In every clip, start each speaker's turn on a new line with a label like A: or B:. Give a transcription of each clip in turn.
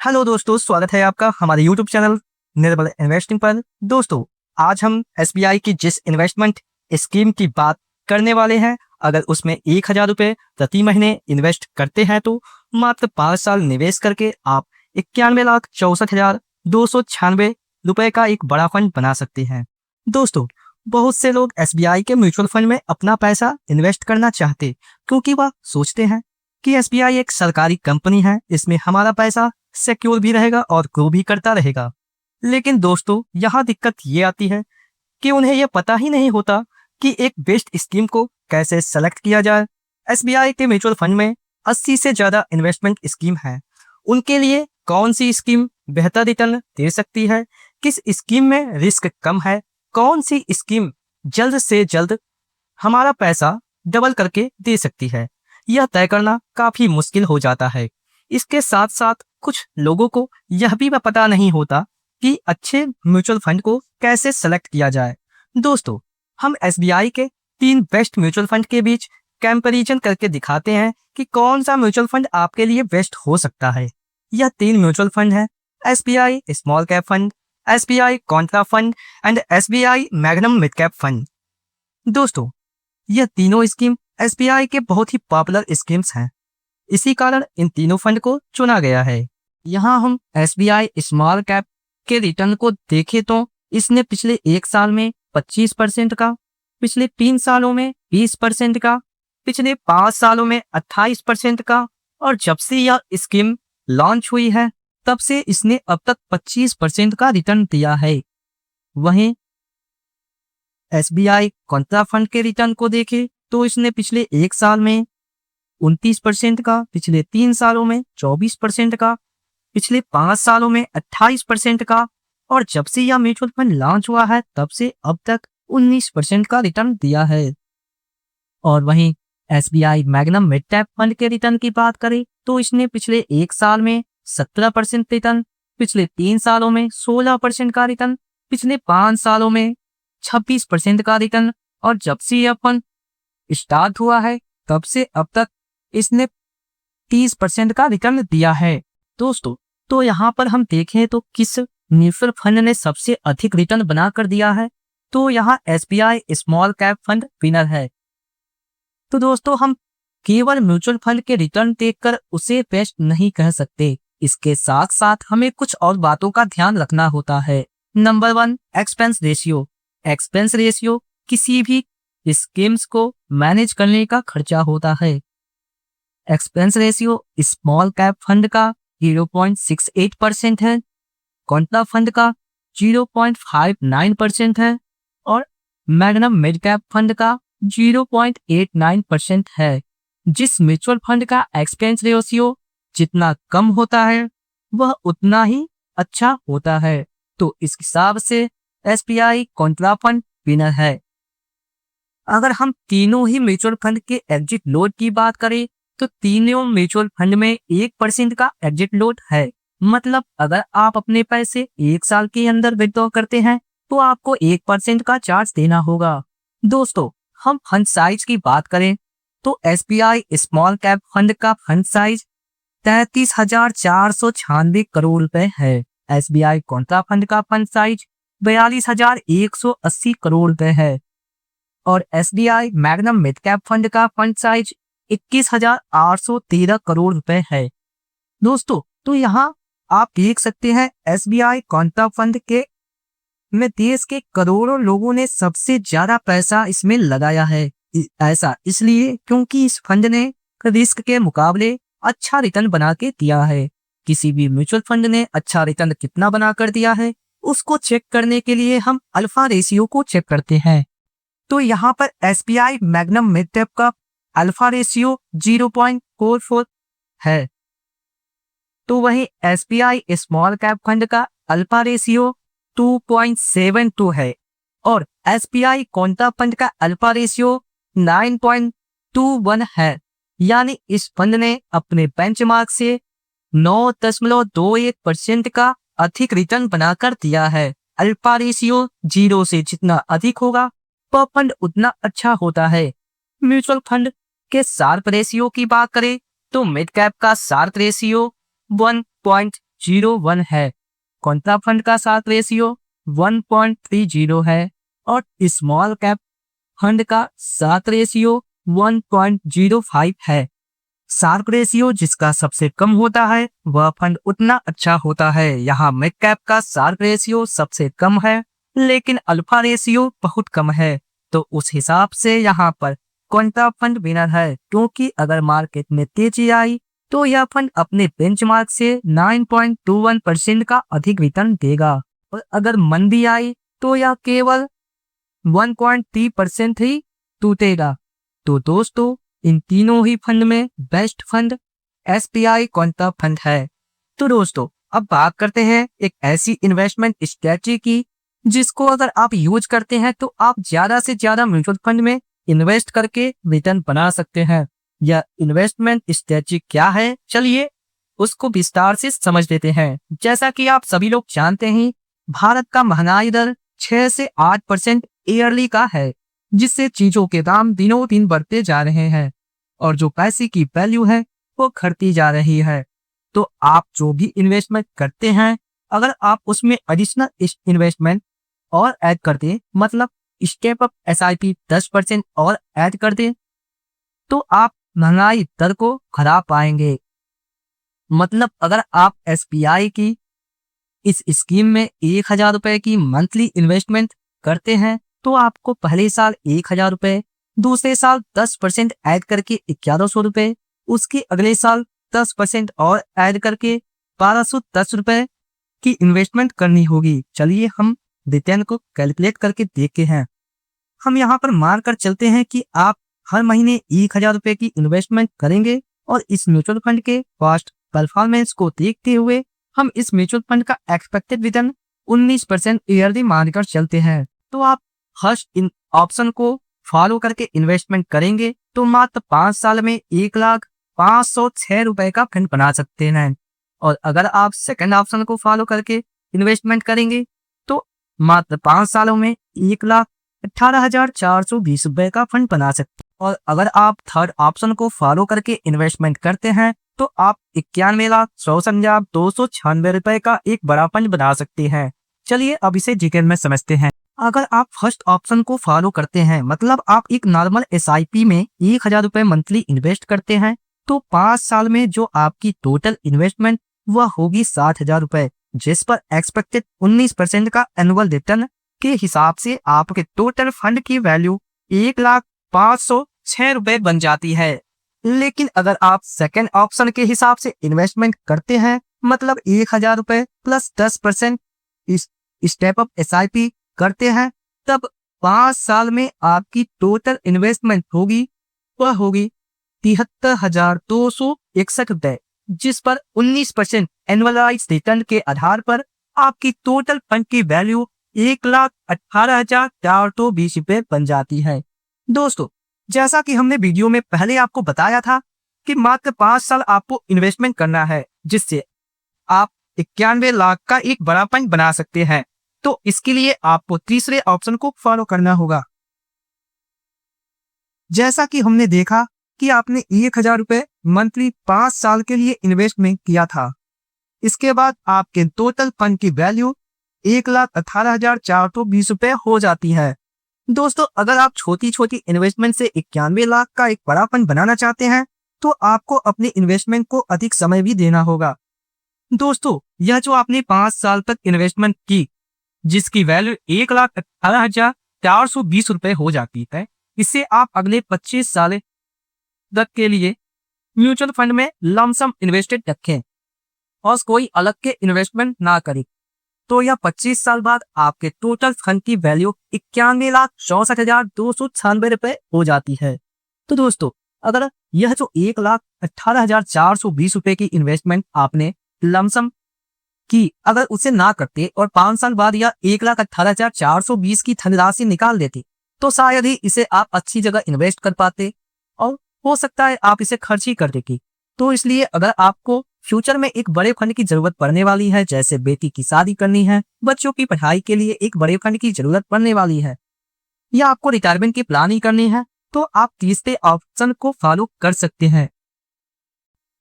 A: Hello दोस्तों, स्वागत है आपका हमारे यूट्यूब चैनल निर्बल इन्वेस्टिंग पर। दोस्तों, आज हम एसबीआई की जिस इन्वेस्टमेंट स्कीम की बात करने वाले हैं, अगर उसमें 1000 रुपये प्रति महीने इन्वेस्ट करते हैं तो मात्र 5 साल निवेश करके आप 91,64,296 रुपये का एक बड़ा फंड बना सकते हैं। दोस्तों, बहुत से लोग एसबीआई के म्यूचुअल फंड में अपना पैसा इन्वेस्ट करना चाहते, क्योंकि वह सोचते हैं कि एसबीआई एक सरकारी कंपनी है, इसमें हमारा पैसा सिक्योर भी रहेगा और ग्रो भी करता रहेगा। लेकिन दोस्तों, यहाँ दिक्कत ये आती है कि उन्हें यह पता ही नहीं होता कि एक बेस्ट स्कीम को कैसे सेलेक्ट किया जाए। एसबीआई के म्यूचुअल फंड में 80 से ज़्यादा इन्वेस्टमेंट स्कीम है। उनके लिए कौन सी स्कीम बेहतर रिटर्न दे सकती है, किस स्कीम में रिस्क कम है, कौन सी स्कीम जल्द से जल्द हमारा पैसा डबल करके दे सकती है, यह तय करना काफ़ी मुश्किल हो जाता है। इसके साथ साथ कुछ लोगों को यह भी पता नहीं होता कि अच्छे म्यूचुअल फंड को कैसे सेलेक्ट किया जाए। दोस्तों, हम एसबीआई के 3 बेस्ट म्यूचुअल फंड के बीच कंपैरिजन करके दिखाते हैं कि कौन सा म्यूचुअल फंड आपके लिए बेस्ट हो सकता है। यह 3 म्यूचुअल फंड हैं: SBI small cap fund, SBI Contra fund and SBI magnum mid cap fund. दोस्तों, यह तीनों स्कीम एसबीआई के बहुत ही पॉपुलर स्कीम्स हैं, इसी कारण इन तीनों फंड को चुना गया है। यहाँ हम एसबीआई स्मॉल कैप के रिटर्न को देखें तो इसने पिछले 1 साल में 25% का, पिछले 3 सालों में 20% का, पिछले 5 सालों में 28% का, और जब से यह स्कीम लॉन्च हुई है तब से इसने अब तक 25% का रिटर्न दिया है। वहीं एसबीआई कॉन्ट्रा फंड के रिटर्न को देखें तो इसने पिछले 1 साल में 29% का, पिछले 3 सालों में 24% का, पिछले 5 सालों में 28% का, और जब से यह म्यूचुअल फंड लॉन्च हुआ है तब से अब तक 19% का रिटर्न दिया है। और वहीं SBI magnum mid cap fund के रिटर्न की बात करें तो इसने पिछले 1 साल में 17% रिटर्न, पिछले 3 सालों में 16% का रिटर्न, पिछले 5 सालों में 26% का रिटर्न, और जब से यह फंड स्टार्ट हुआ है तब से अब तक इसने 30% का रिटर्न दिया है। दोस्तों, तो यहाँ पर हम देखें तो किस म्यूचुअल फंड ने सबसे अधिक रिटर्न बना कर दिया है, तो यहाँ SBI small cap fund winner है। तो दोस्तों, हम केवल म्यूचुअल फंड के रिटर्न देखकर उसे बेस्ट नहीं कह सकते, इसके साथ साथ हमें कुछ और बातों का ध्यान रखना होता है। Number 1, expense ratio. Expense ratio किसी भी स्कीम्स को मैनेज करने का खर्चा होता है। Expense ratio small cap fund का 0.68% है, कॉन्ट्रा फंड का 0.59% है, और मैग्नम मिड कैप फंड का 0.89% है। जिस म्यूचुअल फंड का एक्सपेंस रेशियो जितना कम होता है वह उतना ही अच्छा होता है, तो इस हिसाब से एसबीआई कॉन्ट्रा फंड विनर है। अगर हम तीनों ही म्यूचुअल फंड के एग्जिट लोड की बात करें तो तीनों म्यूचुअल फंड में 1% का एग्जिट लोड है। मतलब अगर आप अपने पैसे 1 साल के अंदर विड्रॉ करते हैं तो आपको 1% का चार्ज देना होगा। दोस्तों, हम फंड साइज की बात करें तो एसबीआई स्मॉल कैप फंड का फंड साइज 33,496 करोड़ रुपए है। एसबीआई कॉन्ट्रा फंड का फंड साइज 42,180 करोड़ रुपए है, और SBI magnum mid cap fund का फंड साइज 21,813 करोड़ रुपए है। दोस्तों, तो यहाँ आप देख सकते हैं एसबीआई कॉन्ट्रा फंड के में देश के करोड़ों लोगों ने सबसे ज्यादा पैसा इसमें लगाया है। ऐसा इसलिए क्योंकि इस फंड ने रिस्क के मुकाबले अच्छा रिटर्न बना के दिया है। किसी भी म्यूचुअल फंड ने अच्छा रिटर्न कितना बना कर दिया है उसको चेक करने के लिए हम अल्फा रेशियो को चेक करते हैं। तो यहाँ पर एसबीआई मैग्नम मिड कैप का अल्फा रेशियो 0.44 है, तो वहीं एसबीआई स्मॉल कैप फंड का अल्फा रेशियो 2.72 है, और एसबीआई कॉन्ट्रा फंड का अल्फा रेशियो 9.21 है। यानी इस फंड ने अपने बेंचमार्क से 9.21% का अधिक रिटर्न बनाकर दिया है। अल्फा रेशियो 0 से जितना अधिक होगा वह फंड उतना अच्छा होता है। म्यूचुअल फंड के शार्प रेशियो की बात करें तो मिड कैप का शार्प रेशियो 1.01 है। कॉन्ट्रा फंड का साथ रेशियो 1.30 है और स्मॉल कैप फंड का साथ रेशियो 1.05 है। शार्प रेशियो जिसका सबसे कम होता है वह फंड उतना अच्छा होता है। यहाँ मिड कैप का शार्प रेशियो सबसे कम है लेकिन अल्फा रेशियो बहुत कम है, तो उस हिसाब से यहाँ पर कॉन्ट्रा फंड विनर है, क्योंकि अगर मार्केट में तेजी आई तो यह फंड अपने बेंचमार्क से 9.21% का अधिक रिटर्न देगा और अगर मंदी आई तो यह केवल 1.3% ही टूटेगा। तो दोस्तों, इन तीनों ही फंड में best fund SBI Contra fund है। तो दोस्तों, अब बात करते हैं एक ऐसी इन्वेस्टमेंट स्ट्रेटजी की जिसको अगर आप यूज करते हैं तो आप ज्यादा से ज्यादा म्यूचुअल फंड में इन्वेस्ट करके रिटर्न बना सकते हैं। यह इन्वेस्टमेंट स्ट्रेटजी क्या है, चलिए उसको विस्तार से समझ लेते हैं। जैसा कि आप सभी लोग जानते हैं, भारत का महंगाई दर 6 से 8% ईयरली का है, जिससे चीजों के दाम दिनों दिन बढ़ते जा रहे हैं और जो पैसे की वैल्यू है वो घटती जा रही है। तो आप जो भी इन्वेस्टमेंट करते हैं, अगर आप उसमें एडिशनल इन्वेस्टमेंट और ऐड कर दें, मतलब स्टेप अप एसआईपी 10% और ऐड कर दें, तो आप महंगाई दर को घटा पाएंगे। मतलब अगर आप एसबीआई की इस स्कीम में 1000 रुपए की मंथली इन्वेस्टमेंट करते हैं तो आपको पहले साल 1000 रुपए, दूसरे साल 10% ऐड करके 1100 रुपए, उसके अगले साल 10% और ऐड करके 1210 रुपए की इन्वेस्टमेंट करनी होगी। चलिए हम रिटर्न को कैलकुलेट करके देखते हैं। हम यहाँ पर मान कर चलते हैं कि आप हर महीने 1000 रुपए की इन्वेस्टमेंट करेंगे और इस म्यूचुअल फंड के पास्ट परफॉर्मेंस को देखते हुए हम इस म्यूचुअल फंड का एक्सपेक्टेड रिटर्न 19% ईयरली मानकर चलते हैं। तो आप फर्स्ट इन ऑप्शन को फॉलो करके इन्वेस्टमेंट करेंगे तो मात्र 5 साल में 1,05,06 रुपए का फंड बना सकते हैं। और अगर आप सेकंड ऑप्शन को फॉलो करके इन्वेस्टमेंट करेंगे तो मात्र 5 सालों में 1,18,420 रुपए का फंड बना सकते हैं। और अगर आप थर्ड ऑप्शन को फॉलो करके इन्वेस्टमेंट करते हैं तो आप 91,64,296 रुपए का एक बड़ा फंड बना सकते हैं। चलिए अब इसे डिटेल में समझते हैं। अगर आप फर्स्ट ऑप्शन को फॉलो करते हैं, मतलब आप एक नॉर्मल एसआईपी में 1000 रुपए मंथली इन्वेस्ट करते हैं, तो 5 साल में जो आपकी टोटल इन्वेस्टमेंट वह होगी 60,000 रुपए, जिस पर एक्सपेक्टेड 19% का एनुअल रिटर्न के हिसाब से आपके टोटल फंड की वैल्यू 1,05,06 रुपए बन जाती है। लेकिन अगर आप सेकेंड ऑप्शन के हिसाब से इन्वेस्टमेंट करते हैं, मतलब 1000 रुपए प्लस 10% स्टेप अप एसआईपी करते हैं, तब 5 साल में आपकी टोटल इन्वेस्टमेंट होगी वह होगी 73,261 रुपए, जिस पर 19% एनुअलाइज रिटर्न के आधार पर आपकी टोटल फंड की वैल्यू 1,18,420 रुपए बन जाती है। दोस्तों, जैसा कि हमने वीडियो में पहले आपको बताया था कि मात्र 5 साल आपको इन्वेस्टमेंट करना है, जिससे आप 91 लाख का एक बड़ा फंड बना सकते हैं। तो इसके लिए आपको तीसरे ऑप्शन को फॉलो करना होगा। जैसा कि हमने देखा कि आपने 1000 रुपए मंथली 5 साल के लिए इन्वेस्टमेंट किया था, इसके बाद आपके टोटल फंड की वैल्यू 1,18,420 रुपए हो जाती है। दोस्तों, अगर आप छोटी छोटी इन्वेस्टमेंट से 91 लाख का एक बड़ा फंड बनाना चाहते हैं तो आपको अपनी इन्वेस्टमेंट को अधिक समय भी देना होगा। दोस्तों, यह जो आपने 5 साल तक इन्वेस्टमेंट की, जिसकी वैल्यू 1,18,420 रुपए हो जाती है, इसे आप अगले 25 साल तक के लिए म्यूचुअल फंड में लमसम इन्वेस्टेड रखें और कोई अलग के इन्वेस्टमेंट ना करें, तो यह 25 साल बाद आपके टोटल फंड की वैल्यू 91,64,296 रुपए हो जाती है। तो दोस्तों, अगर यह जो 1,18,420 रुपए की इन्वेस्टमेंट आपने लमसम की, अगर उसे ना करते और 5 साल बाद यह 1,18,420 की धनराशि निकाल देते, तो शायद ही इसे आप अच्छी जगह इन्वेस्ट कर पाते और हो सकता है आप इसे खर्च ही कर देंगे। तो इसलिए अगर आपको फ्यूचर में एक बड़े फंड की जरूरत पड़ने वाली है, जैसे बेटी की शादी करनी है, बच्चों की पढ़ाई के लिए एक बड़े फंड की जरूरत पड़ने वाली है, या आपको रिटायरमेंट की प्लानिंग करनी है, तो आप तीसरे ऑप्शन को फॉलो कर सकते हैं।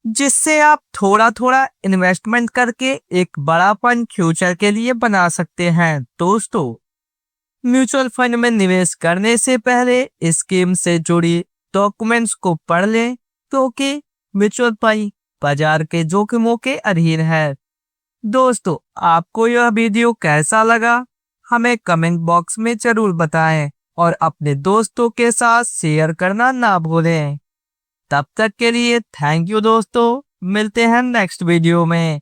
A: जिससे आप थोड़ा थोड़ा इन्वेस्टमेंट करके एक बड़ा फंड फ्यूचर के लिए बना सकते हैं। दोस्तों, म्यूचुअल फंड में निवेश करने से पहले स्कीम से जुड़ी डॉक्यूमेंट्स को पढ़ लें, क्योंकि म्यूचुअल फंड बाजार के जोखिमों के अधीन है। दोस्तों, आपको यह वीडियो कैसा लगा हमें कमेंट बॉक्स में जरूर बताएं और अपने दोस्तों के साथ शेयर करना ना भूलें। तब तक के लिए थैंक यू दोस्तों, मिलते हैं नेक्स्ट वीडियो में।